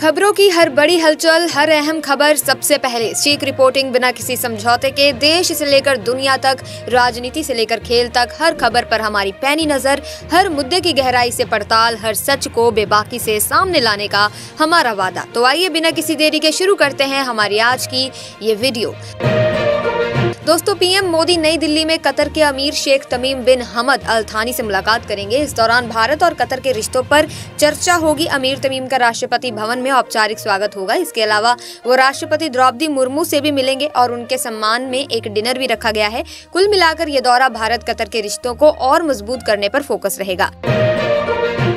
खबरों की हर बड़ी हलचल, हर अहम खबर सबसे पहले, स्टीक रिपोर्टिंग बिना किसी समझौते के, देश से लेकर दुनिया तक, राजनीति से लेकर खेल तक, हर खबर पर हमारी पैनी नजर, हर मुद्दे की गहराई से पड़ताल, हर सच को बेबाकी से सामने लाने का हमारा वादा। तो आइए बिना किसी देरी के शुरू करते हैं हमारी आज की ये वीडियो। दोस्तों, पीएम मोदी नई दिल्ली में कतर के अमीर शेख तमीम बिन हमद अल थानी से मुलाकात करेंगे। इस दौरान भारत और कतर के रिश्तों पर चर्चा होगी। अमीर तमीम का राष्ट्रपति भवन में औपचारिक स्वागत होगा। इसके अलावा वो राष्ट्रपति द्रौपदी मुर्मू से भी मिलेंगे और उनके सम्मान में एक डिनर भी रखा गया है। कुल मिलाकर ये दौरा भारत कतर के रिश्तों को और मजबूत करने पर फोकस रहेगा।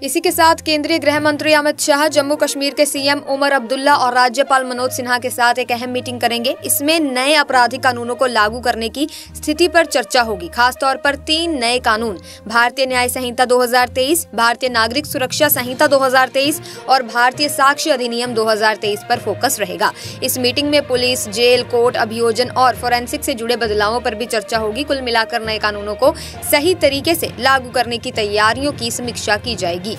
इसी के साथ केंद्रीय गृह मंत्री अमित शाह जम्मू कश्मीर के सीएम उमर अब्दुल्ला और राज्यपाल मनोज सिन्हा के साथ एक अहम मीटिंग करेंगे। इसमें नए आपराधिक कानूनों को लागू करने की स्थिति पर चर्चा होगी। खासतौर पर 3 नए कानून, भारतीय न्याय संहिता 2023, भारतीय नागरिक सुरक्षा संहिता 2023 और भारतीय साक्ष्य अधिनियम 2023 पर फोकस रहेगा। इस मीटिंग में पुलिस, जेल, कोर्ट, अभियोजन और फोरेंसिक से जुड़े बदलावों पर भी चर्चा होगी। कुल मिलाकर नए कानूनों को सही तरीके से लागू करने की तैयारियों की समीक्षा की जाएगी।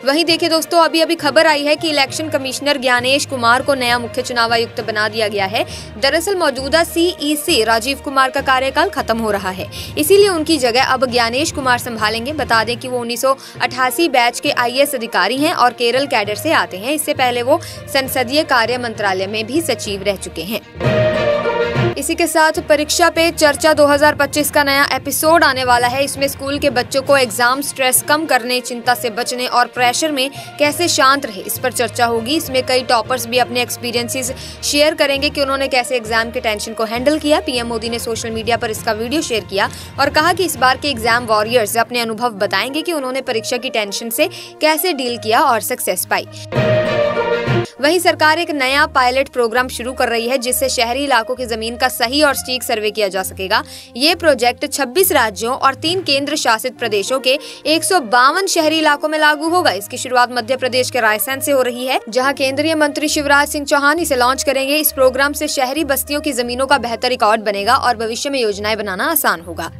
वहीं देखिए दोस्तों, अभी खबर आई है कि इलेक्शन कमिश्नर ज्ञानेश कुमार को नया मुख्य चुनाव आयुक्त बना दिया गया है। दरअसल मौजूदा सीईसी राजीव कुमार का कार्यकाल खत्म हो रहा है, इसीलिए उनकी जगह अब ज्ञानेश कुमार संभालेंगे। बता दें कि वो 1988 बैच के आईएएस अधिकारी हैं और केरल कैडर से आते हैं। इससे पहले वो संसदीय कार्य मंत्रालय में भी सचिव रह चुके हैं। इसी के साथ परीक्षा पे चर्चा 2025 का नया एपिसोड आने वाला है। इसमें स्कूल के बच्चों को एग्जाम स्ट्रेस कम करने, चिंता से बचने और प्रेशर में कैसे शांत रहे, इस पर चर्चा होगी। इसमें कई टॉपर्स भी अपने एक्सपीरियंसेस शेयर करेंगे कि उन्होंने कैसे एग्जाम के टेंशन को हैंडल किया। पीएम मोदी ने सोशल मीडिया पर इसका वीडियो शेयर किया और कहा कि इस बार के एग्जाम वॉरियर्स अपने अनुभव बताएंगे कि उन्होंने परीक्षा की टेंशन से कैसे डील किया और सक्सेस पाई। वहीं सरकार एक नया पायलट प्रोग्राम शुरू कर रही है, जिससे शहरी इलाकों की जमीन का सही और सटीक सर्वे किया जा सकेगा। ये प्रोजेक्ट 26 राज्यों और 3 केंद्र शासित प्रदेशों के 152 शहरी इलाकों में लागू होगा। इसकी शुरुआत मध्य प्रदेश के रायसेन से हो रही है, जहां केंद्रीय मंत्री शिवराज सिंह चौहान इसे लॉन्च करेंगे। इस प्रोग्राम से शहरी बस्तियों की जमीनों का बेहतर रिकॉर्ड बनेगा और भविष्य में योजनाएं बनाना आसान होगा।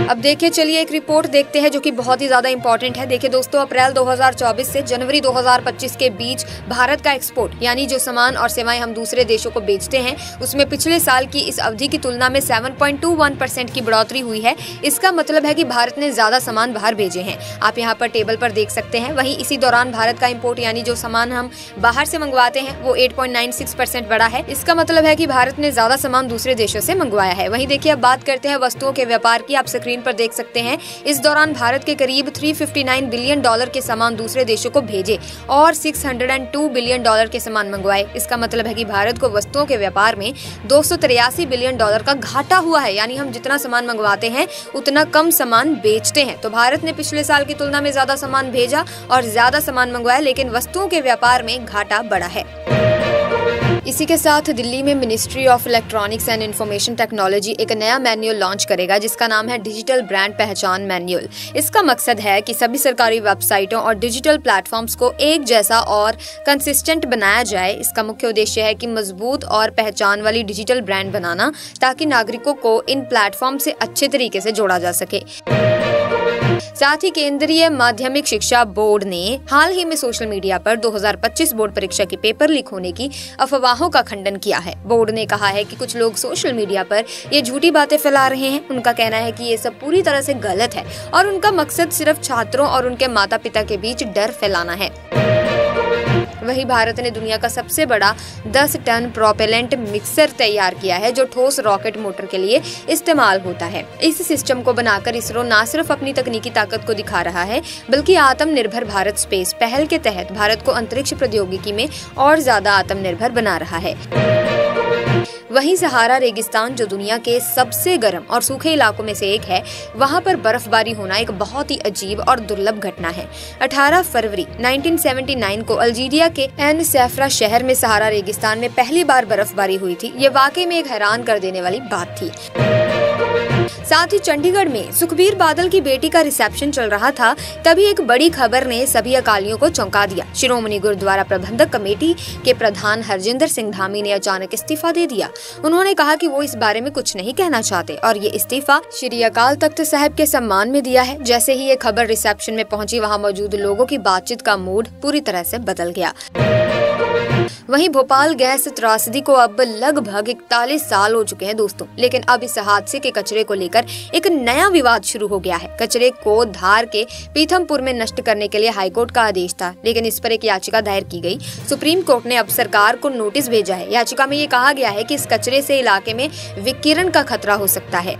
अब देखिए, चलिए एक रिपोर्ट देखते हैं जो कि बहुत ही ज्यादा इंपॉर्टेंट है। देखिए दोस्तों, अप्रैल 2024 से जनवरी 2025 के बीच भारत का एक्सपोर्ट, यानी जो सामान और सेवाएं हम दूसरे देशों को बेचते हैं, उसमें पिछले साल की इस अवधि की तुलना में 7.21% की बढ़ोतरी हुई है। इसका मतलब है कि भारत ने ज्यादा सामान बाहर भेजे हैं। आप यहाँ पर टेबल पर देख सकते हैं। वहीं इसी दौरान भारत का इम्पोर्ट, यानी जो सामान हम बाहर से मंगवाते हैं, वो 8.96% बढ़ा है। इसका मतलब है कि भारत ने ज्यादा सामान दूसरे देशों से मंगवाया है। वहीं देखिए, अब बात करते हैं वस्तुओं के व्यापार की। आप स्क्रीन पर देख सकते हैं, इस दौरान भारत के करीब $359 बिलियन के सामान दूसरे देशों को भेजे और $602 बिलियन के सामान मंगवाए। इसका मतलब है कि भारत को वस्तुओं के व्यापार में $283 बिलियन का घाटा हुआ है, यानी हम जितना सामान मंगवाते हैं उतना कम सामान बेचते हैं। तो भारत ने पिछले साल की तुलना में ज्यादा सामान भेजा और ज्यादा सामान मंगवाया, लेकिन वस्तुओं के व्यापार में घाटा बढ़ा है। इसी के साथ दिल्ली में ministry of electronics and information technology एक नया मैन्युअल लॉन्च करेगा, जिसका नाम है डिजिटल ब्रांड पहचान मैन्युअल। इसका मकसद है कि सभी सरकारी वेबसाइटों और डिजिटल प्लेटफॉर्म्स को एक जैसा और कंसिस्टेंट बनाया जाए। इसका मुख्य उद्देश्य है कि मजबूत और पहचान वाली डिजिटल ब्रांड बनाना, ताकि नागरिकों को इन प्लेटफॉर्म से अच्छे तरीके से जोड़ा जा सके। साथ ही केंद्रीय माध्यमिक शिक्षा बोर्ड ने हाल ही में सोशल मीडिया पर 2025 बोर्ड परीक्षा की पेपर लीक होने की अफवाहों का खंडन किया है। बोर्ड ने कहा है कि कुछ लोग सोशल मीडिया पर ये झूठी बातें फैला रहे हैं। उनका कहना है कि ये सब पूरी तरह से गलत है और उनका मकसद सिर्फ छात्रों और उनके माता पिता के बीच डर फैलाना है। वहीं भारत ने दुनिया का सबसे बड़ा 10 टन प्रोपेलेंट मिक्सर तैयार किया है, जो ठोस रॉकेट मोटर के लिए इस्तेमाल होता है। इस सिस्टम को बनाकर इसरो न सिर्फ अपनी तकनीकी ताकत को दिखा रहा है, बल्कि आत्मनिर्भर भारत स्पेस पहल के तहत भारत को अंतरिक्ष प्रौद्योगिकी में और ज्यादा आत्मनिर्भर बना रहा है। वहीं सहारा रेगिस्तान, जो दुनिया के सबसे गर्म और सूखे इलाकों में से एक है, वहां पर बर्फबारी होना एक बहुत ही अजीब और दुर्लभ घटना है। 18 फरवरी 1979 को अल्जीरिया के एन सैफरा शहर में सहारा रेगिस्तान में पहली बार बर्फबारी हुई थी। ये वाकई में एक हैरान कर देने वाली बात थी। साथ ही चंडीगढ़ में सुखबीर बादल की बेटी का रिसेप्शन चल रहा था, तभी एक बड़ी खबर ने सभी अकालियों को चौंका दिया। श्रोमणी गुरुद्वारा प्रबंधक कमेटी के प्रधान हरजिंदर सिंह धामी ने अचानक इस्तीफा दे दिया। उन्होंने कहा कि वो इस बारे में कुछ नहीं कहना चाहते और ये इस्तीफा श्री अकाल तख्त साहिब के सम्मान में दिया है। जैसे ही ये खबर रिसेप्शन में पहुंची, वहां मौजूद लोगों की बातचीत का मूड पूरी तरह से बदल गया। वहीं भोपाल गैस त्रासदी को अब लगभग 41 साल हो चुके हैं दोस्तों, लेकिन अब इस हादसे के कचरे को लेकर एक नया विवाद शुरू हो गया है। कचरे को धार के पीथमपुर में नष्ट करने के लिए हाईकोर्ट का आदेश था, लेकिन इस पर एक याचिका दायर की गई। सुप्रीम कोर्ट ने अब सरकार को नोटिस भेजा है। याचिका में ये कहा गया है कि इस कचरे से इलाके में विकिरण का खतरा हो सकता है।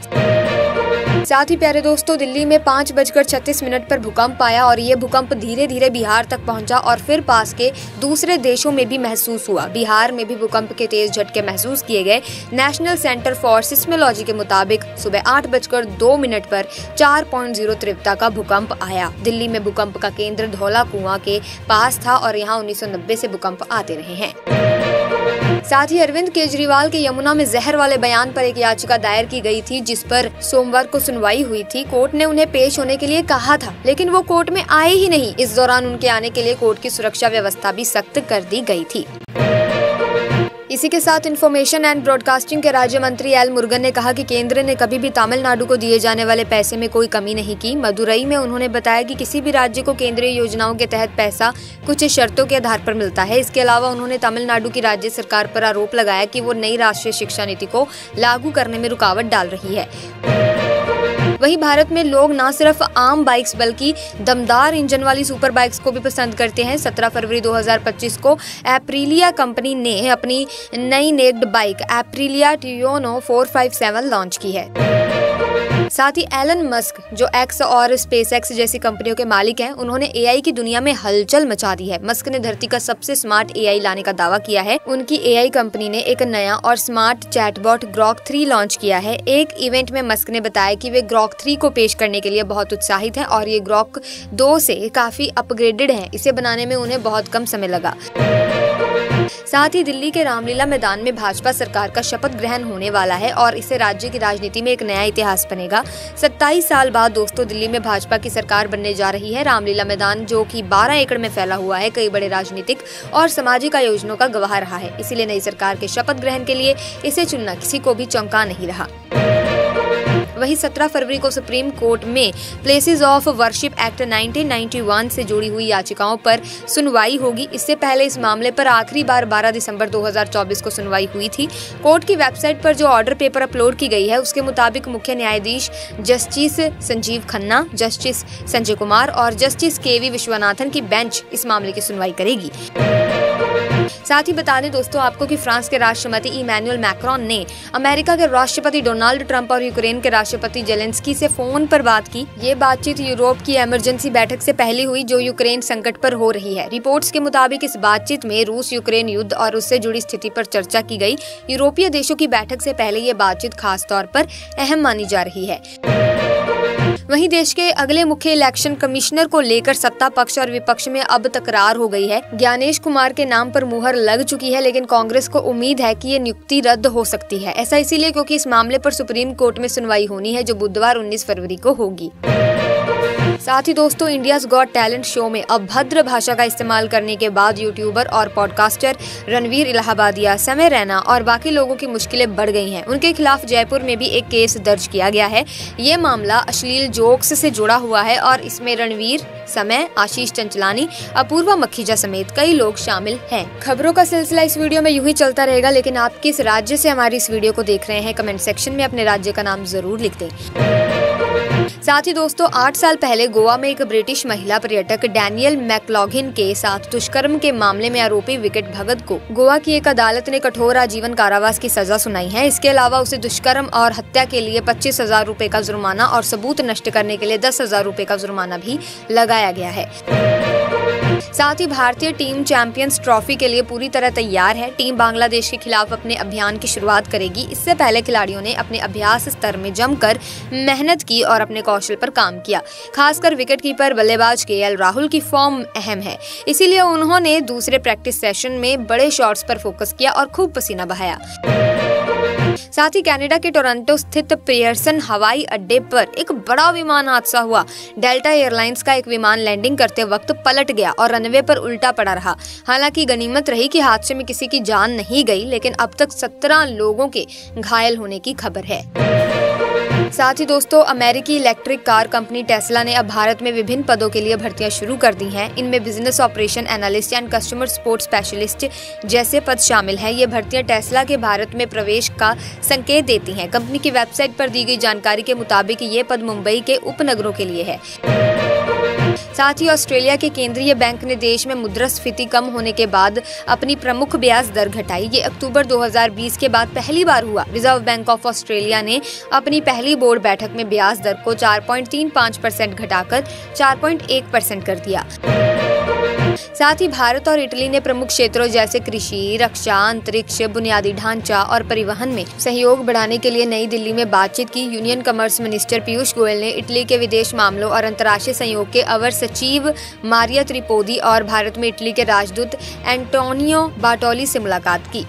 साथ ही प्यारे दोस्तों, दिल्ली में 5:36 पर भूकंप आया और ये भूकंप धीरे धीरे बिहार तक पहुंचा और फिर पास के दूसरे देशों में भी महसूस हुआ। बिहार में भी भूकंप के तेज झटके महसूस किए गए। नेशनल सेंटर फॉर सिस्मोलॉजी के मुताबिक सुबह 8:02 पर 4.0 तीव्रता का भूकंप आया। दिल्ली में भूकंप का केंद्र धौला कुआं के पास था और यहाँ 1990 से भूकंप आते रहे हैं। साथ ही अरविंद केजरीवाल के यमुना में जहर वाले बयान पर एक याचिका दायर की गई थी, जिस पर सोमवार को सुनवाई हुई थी। कोर्ट ने उन्हें पेश होने के लिए कहा था, लेकिन वो कोर्ट में आए ही नहीं। इस दौरान उनके आने के लिए कोर्ट की सुरक्षा व्यवस्था भी सख्त कर दी गई थी। इसी के साथ इंफॉर्मेशन एंड ब्रॉडकास्टिंग के राज्य मंत्री एल मुरुगन ने कहा कि केंद्र ने कभी भी तमिलनाडु को दिए जाने वाले पैसे में कोई कमी नहीं की। मदुरई में उन्होंने बताया कि किसी भी राज्य को केंद्रीय योजनाओं के तहत पैसा कुछ शर्तों के आधार पर मिलता है। इसके अलावा उन्होंने तमिलनाडु की राज्य सरकार पर आरोप लगाया कि वो नई राष्ट्रीय शिक्षा नीति को लागू करने में रुकावट डाल रही है। वहीं भारत में लोग न सिर्फ आम बाइक्स बल्कि दमदार इंजन वाली सुपर बाइक्स को भी पसंद करते हैं। 17 फरवरी 2025 को एप्रिलिया कंपनी ने अपनी नई नेक्ड बाइक एप्रिलिया टियोनो 457 लॉन्च की है। साथ ही एलन मस्क, जो एक्स और स्पेसएक्स जैसी कंपनियों के मालिक हैं, उन्होंने एआई की दुनिया में हलचल मचा दी है। मस्क ने धरती का सबसे स्मार्ट एआई लाने का दावा किया है। उनकी एआई कंपनी ने एक नया और स्मार्ट चैटबॉट ग्रॉक 3 लॉन्च किया है। एक इवेंट में मस्क ने बताया कि वे ग्रॉक 3 को पेश करने के लिए बहुत उत्साहित हैं और ये ग्रॉक 2 से काफी अपग्रेडेड है। इसे बनाने में उन्हें बहुत कम समय लगा। साथ ही दिल्ली के रामलीला मैदान में भाजपा सरकार का शपथ ग्रहण होने वाला है और इससे राज्य की राजनीति में एक नया इतिहास बनेगा। 27 साल बाद दोस्तों दिल्ली में भाजपा की सरकार बनने जा रही है। रामलीला मैदान, जो कि 12 एकड़ में फैला हुआ है, कई बड़े राजनीतिक और सामाजिक आयोजनों का गवाह रहा है। इसीलिए नई सरकार के शपथ ग्रहण के लिए इसे चुनना किसी को भी चौंका नहीं रहा। वहीं 17 फरवरी को सुप्रीम कोर्ट में प्लेसेस ऑफ वर्शिप एक्ट 1991 से जुड़ी हुई याचिकाओं पर सुनवाई होगी। इससे पहले इस मामले पर आखिरी बार 12 दिसंबर 2024 को सुनवाई हुई थी। कोर्ट की वेबसाइट पर जो ऑर्डर पेपर अपलोड की गई है, उसके मुताबिक मुख्य न्यायाधीश जस्टिस संजीव खन्ना, जस्टिस संजय कुमार और जस्टिस केवी विश्वनाथन की बेंच इस मामले की सुनवाई करेगी। साथ ही बता दें दोस्तों आपको कि फ्रांस के राष्ट्रपति इमैनुअल मैक्रोन ने अमेरिका के राष्ट्रपति डोनाल्ड ट्रंप और यूक्रेन के राष्ट्रपति जेलेंस्की से फोन पर बात की। ये बातचीत यूरोप की इमरजेंसी बैठक से पहले हुई, जो यूक्रेन संकट पर हो रही है। रिपोर्ट्स के मुताबिक इस बातचीत में रूस यूक्रेन युद्ध और उससे जुड़ी स्थिति पर चर्चा की गई। यूरोपीय देशों की बैठक से पहले ये बातचीत खास तौर पर अहम मानी जा रही है। वहीं देश के अगले मुख्य इलेक्शन कमिश्नर को लेकर सत्ता पक्ष और विपक्ष में अब तकरार हो गई है। ज्ञानेश कुमार के नाम पर मुहर लग चुकी है, लेकिन कांग्रेस को उम्मीद है कि ये नियुक्ति रद्द हो सकती है। ऐसा इसीलिए क्योंकि इस मामले पर सुप्रीम कोर्ट में सुनवाई होनी है, जो बुधवार 19 फरवरी को होगी। साथ ही दोस्तों इंडियाज गॉट टैलेंट शो में अभद्र भाषा का इस्तेमाल करने के बाद यूट्यूबर और पॉडकास्टर रणवीर इलाहाबादिया, समय रैना और बाकी लोगों की मुश्किलें बढ़ गई हैं। उनके खिलाफ जयपुर में भी एक केस दर्ज किया गया है। ये मामला अश्लील जोक्स से जुड़ा हुआ है और इसमें रणवीर, समय, आशीष चंचलानी, अपूर्वा मखीजा समेत कई लोग शामिल हैं। खबरों का सिलसिला इस वीडियो में यूं ही चलता रहेगा, लेकिन आप किस राज्य से हमारी इस वीडियो को देख रहे हैं, कमेंट सेक्शन में अपने राज्य का नाम जरूर लिख दें। साथ ही दोस्तों 8 साल पहले गोवा में एक ब्रिटिश महिला पर्यटक डैनियल मैकलॉघिन के साथ दुष्कर्म के मामले में आरोपी विकेट भगत को गोवा की एक अदालत ने कठोर आजीवन कारावास की सजा सुनाई है। इसके अलावा उसे दुष्कर्म और हत्या के लिए 25,000 रुपए का जुर्माना और सबूत नष्ट करने के लिए 10,000 रुपए का जुर्माना भी लगाया गया है। साथ ही भारतीय टीम चैंपियंस ट्रॉफी के लिए पूरी तरह तैयार है। टीम बांग्लादेश के खिलाफ अपने अभियान की शुरुआत करेगी। इससे पहले खिलाड़ियों ने अपने अभ्यास स्तर में जमकर मेहनत की और अपने कौशल पर काम किया। खासकर विकेटकीपर बल्लेबाज केएल राहुल की फॉर्म अहम है, इसीलिए उन्होंने दूसरे प्रैक्टिस सेशन में बड़े शॉट्स पर फोकस किया और खूब पसीना बहाया। साथ ही कनाडा के टोरंटो स्थित पियर्सन हवाई अड्डे पर एक बड़ा विमान हादसा हुआ। डेल्टा एयरलाइंस का एक विमान लैंडिंग करते वक्त पलट गया और रनवे पर उल्टा पड़ा रहा। हालांकि गनीमत रही कि हादसे में किसी की जान नहीं गई, लेकिन अब तक 17 लोगों के घायल होने की खबर है। साथ ही दोस्तों, अमेरिकी इलेक्ट्रिक कार कंपनी टेस्ला ने अब भारत में विभिन्न पदों के लिए भर्तियां शुरू कर दी हैं। इनमें business operation analyst and customer support specialist जैसे पद शामिल हैं। ये भर्तियां टेस्ला के भारत में प्रवेश का संकेत देती हैं। कंपनी की वेबसाइट पर दी गई जानकारी के मुताबिक ये पद मुंबई के उपनगरों के लिए है। साथ ही ऑस्ट्रेलिया के केंद्रीय बैंक ने देश में मुद्रास्फीति कम होने के बाद अपनी प्रमुख ब्याज दर घटाई। ये अक्टूबर 2020 के बाद पहली बार हुआ। रिजर्व बैंक ऑफ ऑस्ट्रेलिया ने अपनी पहली बोर्ड बैठक में ब्याज दर को 4.35% घटाकर 4.1% कर दिया। साथ ही भारत और इटली ने प्रमुख क्षेत्रों जैसे कृषि, रक्षा, अंतरिक्ष, बुनियादी ढांचा और परिवहन में सहयोग बढ़ाने के लिए नई दिल्ली में बातचीत की। Union commerce minister Piyush Goyal ने इटली के विदेश मामलों और अंतर्राष्ट्रीय सहयोग के अवर सचिव मारिया त्रिपोदी और भारत में इटली के राजदूत एंटोनियो बाटोली से मुलाकात की।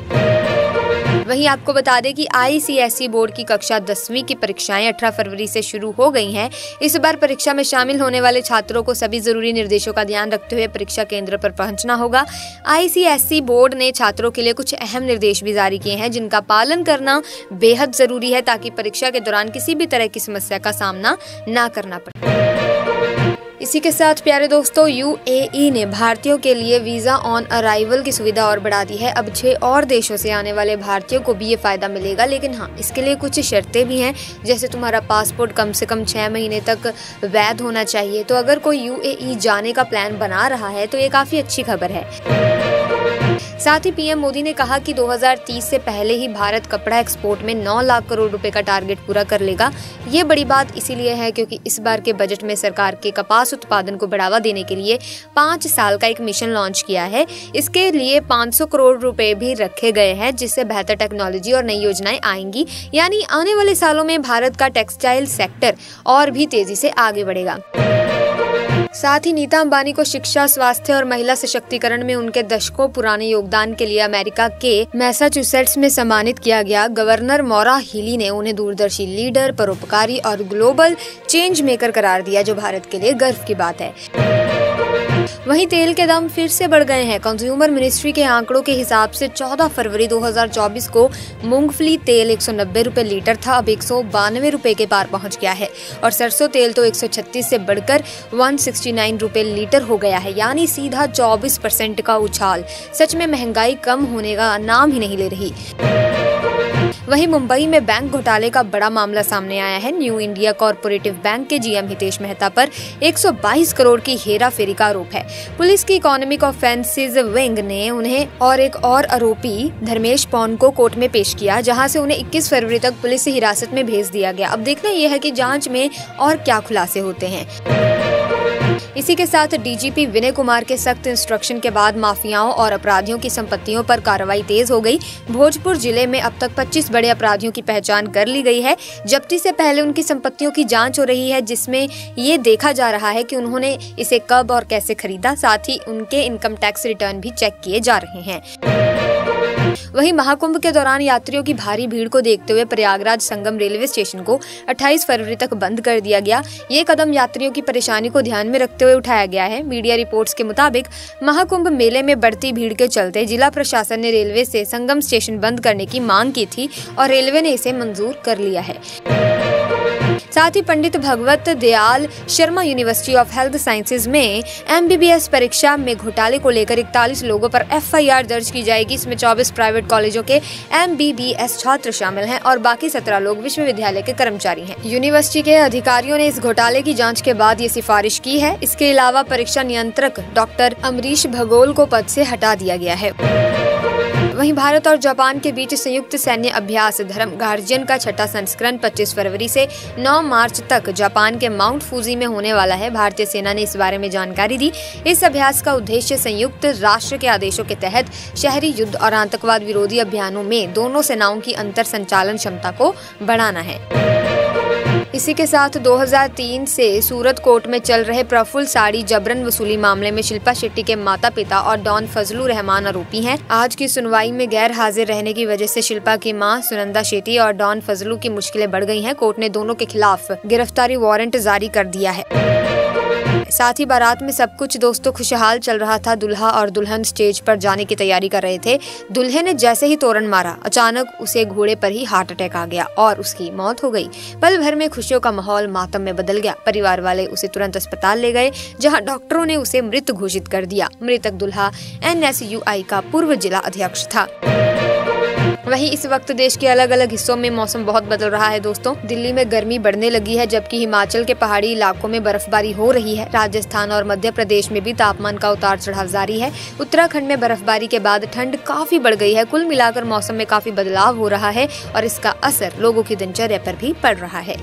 वहीं आपको बता दें कि ICSE बोर्ड की कक्षा 10वीं की परीक्षाएं 18 फरवरी से शुरू हो गई हैं। इस बार परीक्षा में शामिल होने वाले छात्रों को सभी जरूरी निर्देशों का ध्यान रखते हुए परीक्षा केंद्र पर पहुंचना होगा। ICSE बोर्ड ने छात्रों के लिए कुछ अहम निर्देश भी जारी किए हैं, जिनका पालन करना बेहद जरूरी है ताकि परीक्षा के दौरान किसी भी तरह की समस्या का सामना न करना पड़े। इसी के साथ प्यारे दोस्तों, UAE ने भारतीयों के लिए वीजा ऑन अराइवल की सुविधा और बढ़ा दी है। अब 6 और देशों से आने वाले भारतीयों को भी ये फायदा मिलेगा, लेकिन हाँ, इसके लिए कुछ शर्तें भी हैं। जैसे तुम्हारा पासपोर्ट कम से कम 6 महीने तक वैध होना चाहिए। तो अगर कोई UAE जाने का प्लान बना रहा है तो ये काफी अच्छी खबर है। साथ ही PM मोदी ने कहा कि 2030 से पहले ही भारत कपड़ा एक्सपोर्ट में 9 लाख करोड़ रुपए का टारगेट पूरा कर लेगा। ये बड़ी बात इसीलिए है क्योंकि इस बार के बजट में सरकार के कपास उत्पादन को बढ़ावा देने के लिए 5 साल का एक मिशन लॉन्च किया है। इसके लिए 500 करोड़ रुपए भी रखे गए हैं, जिससे बेहतर टेक्नोलॉजी और नई योजनाएं आएंगी। यानी आने वाले सालों में भारत का टेक्सटाइल सेक्टर और भी तेजी से आगे बढ़ेगा। साथ ही नीता अंबानी को शिक्षा, स्वास्थ्य और महिला सशक्तिकरण में उनके दशकों पुराने योगदान के लिए अमेरिका के मैसाचुसेट्स में सम्मानित किया गया। गवर्नर मौरा हिली ने उन्हें दूरदर्शी लीडर, परोपकारी और ग्लोबल चेंज मेकर करार दिया, जो भारत के लिए गर्व की बात है। वहीं तेल के दाम फिर से बढ़ गए हैं। कंज्यूमर मिनिस्ट्री के आंकड़ों के हिसाब से 14 फरवरी 2024 को मूंगफली तेल 190 रुपए लीटर था, अब 192 रुपए के पार पहुंच गया है। और सरसों तेल तो 136 से बढ़कर 169 रुपए लीटर हो गया है, यानी सीधा 24% का उछाल। सच में महंगाई कम होने का नाम ही नहीं ले रही। वहीं मुंबई में बैंक घोटाले का बड़ा मामला सामने आया है। न्यू इंडिया कॉर्पोरेटिव बैंक के GM हितेश मेहता पर 122 करोड़ की हेराफेरी का आरोप है। पुलिस की इकोनॉमिक ऑफेंसेस विंग ने उन्हें और एक और आरोपी धर्मेश पौन को कोर्ट में पेश किया, जहां से उन्हें 21 फरवरी तक पुलिस से हिरासत में भेज दिया गया। अब देखना यह है कि जांच में और क्या खुलासे होते हैं। इसी के साथ DGP विनय कुमार के सख्त इंस्ट्रक्शन के बाद माफियाओं और अपराधियों की संपत्तियों पर कार्रवाई तेज हो गई। भोजपुर जिले में अब तक 25 बड़े अपराधियों की पहचान कर ली गई है। जब्ती से पहले उनकी संपत्तियों की जांच हो रही है, जिसमें ये देखा जा रहा है कि उन्होंने इसे कब और कैसे खरीदा। साथ ही उनके इनकम टैक्स रिटर्न भी चेक किए जा रहे हैं। वहीं महाकुंभ के दौरान यात्रियों की भारी भीड़ को देखते हुए प्रयागराज संगम रेलवे स्टेशन को 28 फरवरी तक बंद कर दिया गया। ये कदम यात्रियों की परेशानी को ध्यान में रखते हुए उठाया गया है। मीडिया रिपोर्ट्स के मुताबिक महाकुंभ मेले में बढ़ती भीड़ के चलते जिला प्रशासन ने रेलवे से संगम स्टेशन बंद करने की मांग की थी और रेलवे ने इसे मंजूर कर लिया है। साथ ही Pandit Bhagwat Dayal Sharma university of health sciences में MBBS परीक्षा में घोटाले को लेकर 41 लोगों पर FIR दर्ज की जाएगी। इसमें 24 प्राइवेट कॉलेजों के MBBS छात्र शामिल हैं और बाकी 17 लोग विश्वविद्यालय के कर्मचारी हैं। यूनिवर्सिटी के अधिकारियों ने इस घोटाले की जांच के बाद ये सिफारिश की है। इसके अलावा परीक्षा नियंत्रक डॉक्टर अमरीश भगोल को पद से हटा दिया गया है। वहीं भारत और जापान के बीच संयुक्त सैन्य अभ्यास धर्म गार्जियन का 6ठा संस्करण 25 फरवरी से 9 मार्च तक जापान के माउंट फूजी में होने वाला है। भारतीय सेना ने इस बारे में जानकारी दी। इस अभ्यास का उद्देश्य संयुक्त राष्ट्र के आदेशों के तहत शहरी युद्ध और आतंकवाद विरोधी अभियानों में दोनों सेनाओं की अंतर संचालन क्षमता को बढ़ाना है। इसी के साथ 2003 से सूरत कोर्ट में चल रहे प्रफुल्ल साड़ी जबरन वसूली मामले में शिल्पा शेट्टी के माता पिता और डॉन फजलुर रहमान आरोपी हैं। आज की सुनवाई में गैर हाजिर रहने की वजह से शिल्पा की मां सुनंदा शेट्टी और डॉन फजलू की मुश्किलें बढ़ गई हैं। कोर्ट ने दोनों के खिलाफ गिरफ्तारी वारंट जारी कर दिया है। साथ ही बारात में सब कुछ दोस्तों खुशहाल चल रहा था। दुल्हा और दुल्हन स्टेज पर जाने की तैयारी कर रहे थे। दुल्हे ने जैसे ही तोरण मारा, अचानक उसे घोड़े पर ही हार्ट अटैक आ गया और उसकी मौत हो गई। पल भर में खुशियों का माहौल मातम में बदल गया। परिवार वाले उसे तुरंत अस्पताल ले गए, जहां डॉक्टरों ने उसे मृत घोषित कर दिया। मृतक दुल्हा NSUI का पूर्व जिला अध्यक्ष था। वहीं इस वक्त देश के अलग अलग हिस्सों में मौसम बहुत बदल रहा है दोस्तों। दिल्ली में गर्मी बढ़ने लगी है, जबकि हिमाचल के पहाड़ी इलाकों में बर्फबारी हो रही है। राजस्थान और मध्य प्रदेश में भी तापमान का उतार चढ़ाव जारी है। उत्तराखंड में बर्फबारी के बाद ठंड काफी बढ़ गई है। कुल मिलाकर मौसम में काफी बदलाव हो रहा है और इसका असर लोगों की दिनचर्या पर भी पड़ रहा है।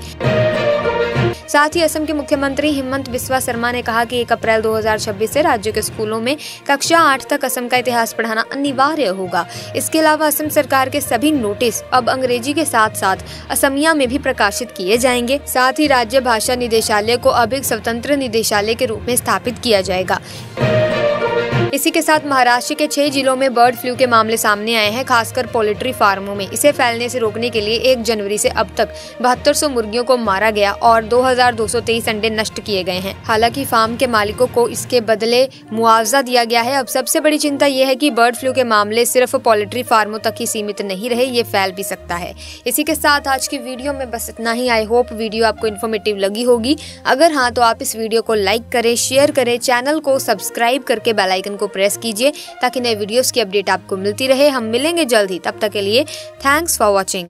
साथ ही असम के मुख्यमंत्री हिमंत बिस्वा शर्मा ने कहा कि 1 अप्रैल 2026 से राज्य के स्कूलों में कक्षा 8 तक असम का इतिहास पढ़ाना अनिवार्य होगा। इसके अलावा असम सरकार के सभी नोटिस अब अंग्रेजी के साथ साथ असमिया में भी प्रकाशित किए जाएंगे। साथ ही राज्य भाषा निदेशालय को अब एक स्वतंत्र निदेशालय के रूप में स्थापित किया जाएगा। इसी के साथ महाराष्ट्र के 6 जिलों में बर्ड फ्लू के मामले सामने आए हैं, खासकर पोल्ट्री फार्मों में। इसे फैलने से रोकने के लिए 1 जनवरी से अब तक 7200 मुर्गियों को मारा गया और 2223 अंडे नष्ट किए गए हैं। हालांकि फार्म के मालिकों को इसके बदले मुआवजा दिया गया है। अब सबसे बड़ी चिंता यह है कि बर्ड फ्लू के मामले सिर्फ पोल्ट्री फार्मों तक ही सीमित नहीं रहे, ये फैल भी सकता है। इसी के साथ आज की वीडियो में बस इतना ही। आई होप वीडियो आपको इन्फॉर्मेटिव लगी होगी। अगर हाँ तो आप इस वीडियो को लाइक करें, शेयर करें, चैनल को सब्सक्राइब करके बेल आइकन को प्रेस कीजिए ताकि नए वीडियोस की अपडेट आपको मिलती रहे। हम मिलेंगे जल्द ही, तब तक के लिए थैंक्स फॉर वॉचिंग।